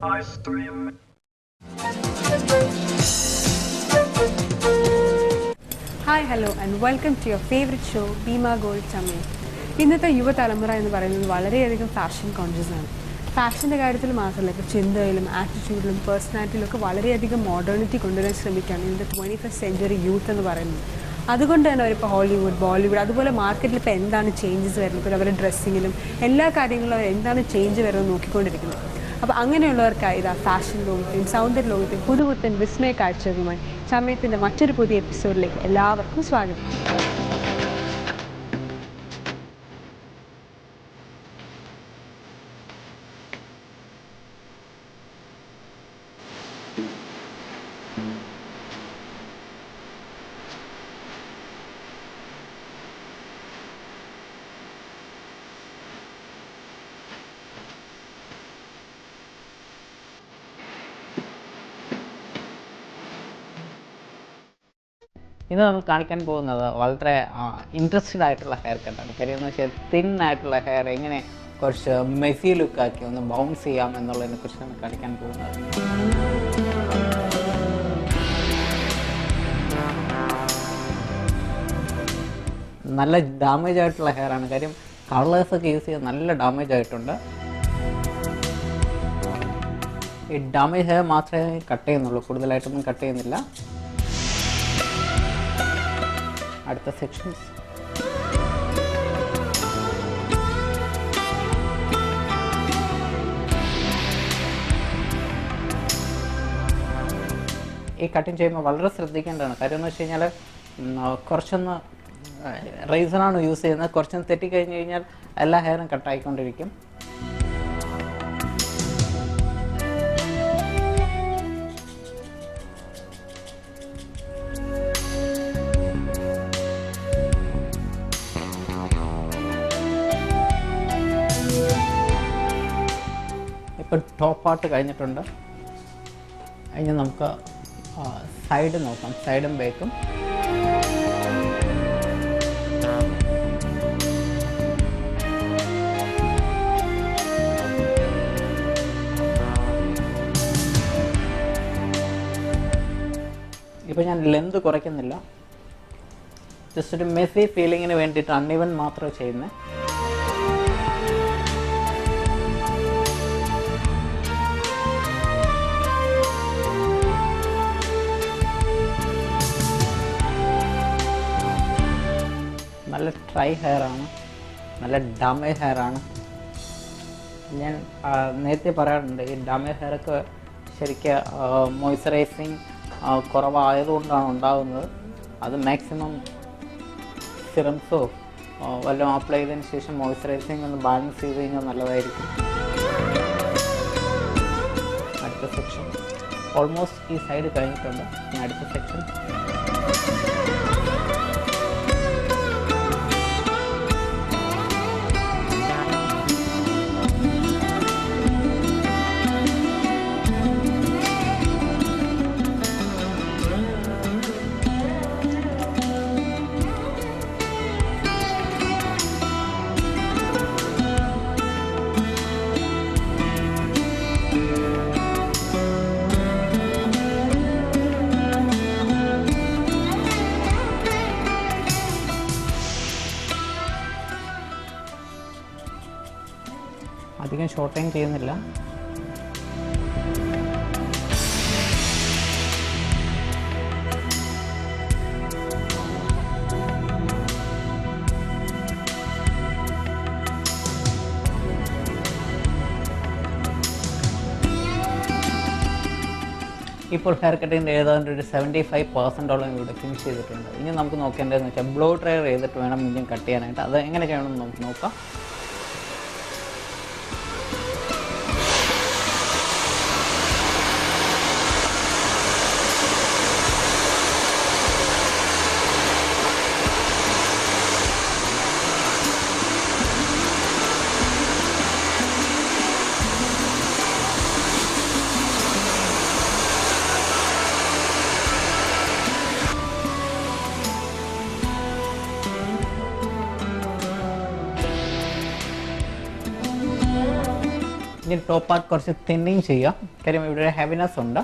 I stream. Hi hello and welcome to your favourite show Bhima gold ചമയം. ഇന്നത്തെ യുവതലമുറ എന്ന് പറയുന്നത് വളരെയധികം ഫാഷൻ കോൺഷ്യസ് ആണ്. ഫാഷൻ്റെ കാര്യത്തിൽ മാത്രമല്ല, ഇപ്പോൾ ചിന്തയിലും ആറ്റിറ്റ്യൂഡിലും പേഴ്സണാലിറ്റിയിലും ഒക്കെ വളരെയധികം മോഡേണിറ്റി കൊണ്ടുവരാൻ ശ്രമിക്കുകയാണ് ഇന്നത്തെ 21st സെഞ്ച്വറി യൂത്ത് എന്ന് പറയുന്നത്. അതുകൊണ്ട് തന്നെ അവരിപ്പോൾ ഹോളിവുഡ്, ബോളിവുഡ്, അതുപോലെ മാർക്കറ്റിൽ ഇപ്പോൾ എന്താണ് ചേഞ്ചസ് വരുന്നത്, ഇപ്പോൾ അവരുടെ ഡ്രസ്സിങ്ങിലും എല്ലാ കാര്യങ്ങളിലും അവർ എന്താണ് ചേഞ്ച് വരുന്നത് നോക്കിക്കൊണ്ടിരിക്കുന്നത്. അപ്പോൾ അങ്ങനെയുള്ളവർക്കായി ഇതാ ഫാഷൻ ലോകത്തെയും സൗന്ദര്യ ലോകത്തെയും പുതുപുത്തൻ വിസ്മയ കാഴ്ചകളുമായി ചമയത്തിൻ്റെ മറ്റൊരു പുതിയ എപ്പിസോഡിലേക്ക് എല്ലാവർക്കും സ്വാഗതം. ഇന്ന് നമ്മൾ കാണിക്കാൻ പോകുന്നത് വളരെ ഇൻട്രസ്റ്റഡ് ആയിട്ടുള്ള ഹെയർ കട്ടാണ്. കാര്യം എന്ന് വെച്ചാൽ തിൻ ആയിട്ടുള്ള ഹെയർ എങ്ങനെ കുറച്ച് മെസ്സി ലുക്കാക്കി ഒന്ന് ബൗൺസ് ചെയ്യാം എന്നുള്ളതിനെ കുറിച്ചാണ് കാണിക്കാൻ പോകുന്നത്. നല്ല ഡാമേജ് ആയിട്ടുള്ള ഹെയർ ആണ്. കാര്യം കളേഴ്സൊക്കെ യൂസ് ചെയ്ത് നല്ല ഡാമേജ് ആയിട്ടുണ്ട്. ഈ ഡാമേജ് ഹെയർ മാത്രമേ കട്ട് ചെയ്യുന്നുള്ളൂ, കൂടുതലായിട്ടൊന്നും കട്ട് ചെയ്യുന്നില്ല. അടുത്ത സെക്ഷൻസ് ഈ കട്ടിങ് ചെയ്യുമ്പോൾ വളരെ ശ്രദ്ധിക്കേണ്ടതാണ്. കാര്യം എന്ന് വെച്ച് കഴിഞ്ഞാൽ കുറച്ചൊന്ന് റേസറാണ് യൂസ് ചെയ്യുന്നത്. കുറച്ചൊന്ന് തെറ്റിക്കഴിഞ്ഞ് കഴിഞ്ഞാൽ എല്ലാ ഹെയറും കട്ടായിക്കൊണ്ടിരിക്കും. ഇപ്പോൾ ടോപ്പ് പാർട്ട് കഴിഞ്ഞിട്ടുണ്ട്. അതിന് നമുക്ക് സൈഡ് നോക്കാം, സൈഡും ബേക്കും. ഇപ്പോൾ ഞാൻ ലെന്ത് കുറയ്ക്കുന്നില്ല, ജസ്റ്റ് ഒരു മെസ്സി ഫീലിങ്ങിന് വേണ്ടിയിട്ട് അൺഇവൻ മാത്രമേ ചെയ്യുന്നത്. നല്ല ഡ്രൈ ഹെയറാണ്, നല്ല ഡാമേജ് ഹെയറാണ്. ഞാൻ നേരത്തെ പറയാറുണ്ട്, ഈ ഡാമേജ് ഹെയറൊക്കെ ശരിക്കും മോയ്സ്ചറൈസിങ് കുറവായതുകൊണ്ടാണ് ഉണ്ടാകുന്നത്. അത് മാക്സിമം സിറംസോ വല്ലതും അപ്ലൈ ചെയ്തതിന് ശേഷം മോയ്സ്ചറൈസിങ് ഒന്ന് ബാലൻസ് ചെയ്ത് കഴിഞ്ഞാൽ നല്ലതായിരിക്കും. അടുത്ത സെക്ഷൻ ഓൾമോസ്റ്റ് ഈ സൈഡ് കഴിഞ്ഞിട്ടുണ്ട്. ഇനി അടുത്ത സെക്ഷൻ അധികം ഷോർട്ടൈൻ ചെയ്യുന്നില്ല. ഇപ്പോൾ ഹെയർ കട്ടിൻ്റെ ഏതാണ്ട് ഒരു 75% ഇവിടെ ഫിനിഷ് ചെയ്തിട്ടുണ്ട്. ഇനി നമുക്ക് നോക്കേണ്ടതെന്ന് വെച്ചാൽ ബ്ലോ ഡ്രയർ ചെയ്തിട്ട് വേണം ഇനിയും കട്ട് ചെയ്യാനായിട്ട്. അത് എങ്ങനെ ചെയ്യണമെന്ന് നമുക്ക് നോക്കാം. ഇനി ടോപ്പ് പാർട്ട് കുറച്ച് തിന്നിങ് ചെയ്യാം, കാര്യം ഇവിടെ ഒരു ഹെവിനെസ് ഉണ്ട്.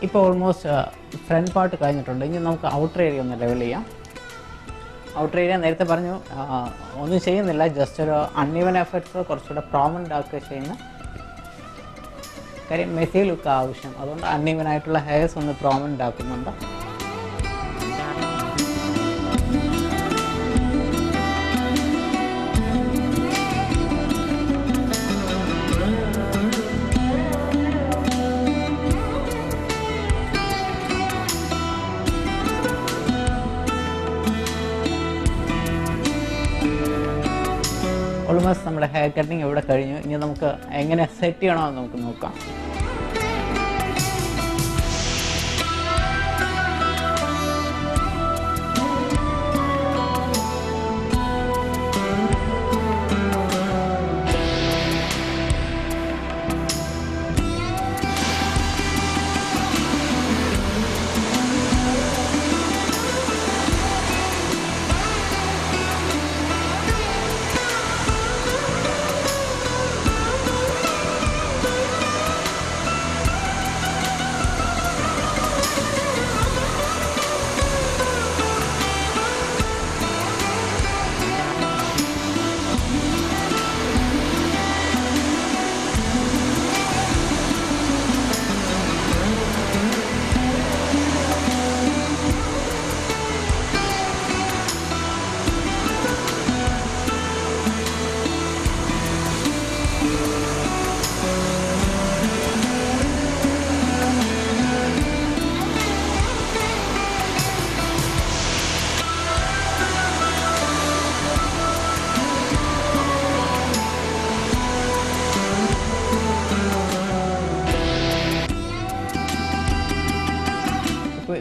ഇപ്പോൾ ഓൾമോസ്റ്റ് ഫ്രണ്ട് പാർട്ട് കഴിഞ്ഞിട്ടുണ്ട്. ഇനി നമുക്ക് ഔട്ടർ ഏരിയ ഒന്ന് ലെവൽ ചെയ്യാം. ഔട്ടർ ഏരിയ നേരത്തെ പറഞ്ഞു ഒന്നും ചെയ്യുന്നില്ല, ജസ്റ്റ് ഒരു അൺഈവൻ എഫക്ട്സ് കുറച്ചുകൂടെ പ്രോമനൻ്റ് ആക്കുക ചെയ്യുന്ന കാര്യം. മെസ്സി ലുക്ക് ആവശ്യം, അതുകൊണ്ട് അൺഈവൻ ആയിട്ടുള്ള ഹെയർസ് ഒന്ന് പ്രോമനൻ്റ് ആക്കുന്നുണ്ട്. ഓൾമോസ്റ്റ് നമ്മുടെ ഹെയർ കട്ടിങ് ഇവിടെ കഴിഞ്ഞു. ഇനി നമുക്ക് എങ്ങനെ സെറ്റ് ചെയ്യണമെന്ന് നമുക്ക് നോക്കാം.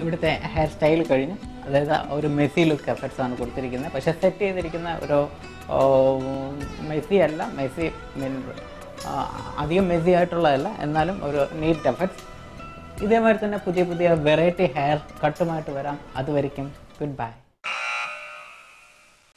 ഇവിടുത്തെ ഹെയർ സ്റ്റൈൽ കഴിഞ്ഞു, അതായത് ഒരു മെസ്സി ലുക്ക് എഫക്ട്സ് ആണ് കൊടുത്തിരിക്കുന്നത്. പക്ഷേ സെറ്റ് ചെയ്തിരിക്കുന്ന ഒരു മെസ്സി അല്ല, മെസ്സി മീൻ അധികം മെസ്സി ആയിട്ടുള്ളതല്ല, എന്നാലും ഒരു നീറ്റ് എഫക്ട്സ്. ഇതേമാതിരി തന്നെ പുതിയ പുതിയ വെറൈറ്റി ഹെയർ കട്ടുമായിട്ട് വരാം. അതുവരെയ്ക്കും ഗുഡ് ബൈ.